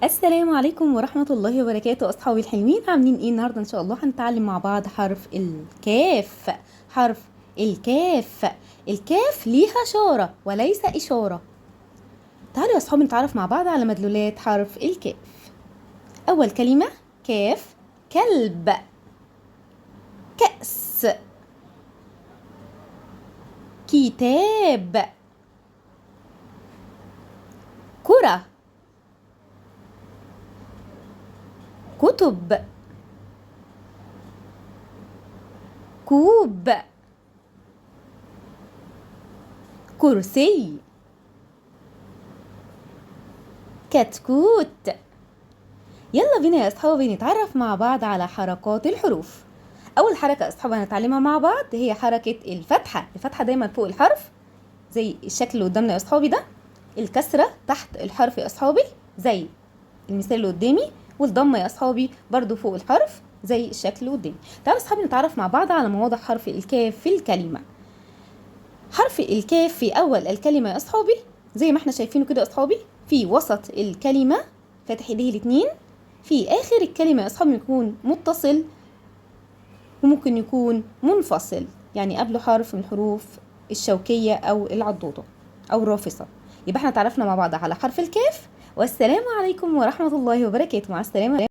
السلام عليكم ورحمة الله وبركاته. أصحابي الحلوين عاملين إيه النهاردة؟ إن شاء الله هنتعلم مع بعض حرف الكاف. حرف الكاف. الكاف ليها شارة وليس إشارة. تعالوا يا أصحابي نتعرف مع بعض على مدلولات حرف الكاف. أول كلمة كاف: كلب، كأس، كتاب، كرة، كتب، كوب، كرسي، كتكوت. يلا بينا يا اصحابي نتعرف مع بعض على حركات الحروف. اول حركه يا اصحابي هنتعلمها مع بعض هي حركه الفتحه. الفتحه دايما فوق الحرف زي الشكل اللي قدامنا يا اصحابي ده. الكسره تحت الحرف يا اصحابي زي المثال اللي قدامي. والضمه يا اصحابي برضو فوق الحرف زي الشكل اللي قدامي. تعالوا يا اصحابي نتعرف مع بعض على مواضع حرف الكاف في الكلمه. حرف الكاف في اول الكلمه يا اصحابي زي ما احنا شايفينه كده يا اصحابي، في وسط الكلمه فاتح ايديه الاتنين. في اخر الكلمه يا اصحابي يكون متصل وممكن يكون منفصل، يعني قبله حرف من الحروف الشوكيه او العضوضه او الرافصه. يبقى احنا تعرفنا مع بعض على حرف الكاف. والسلام عليكم ورحمه الله وبركاته. مع السلامه.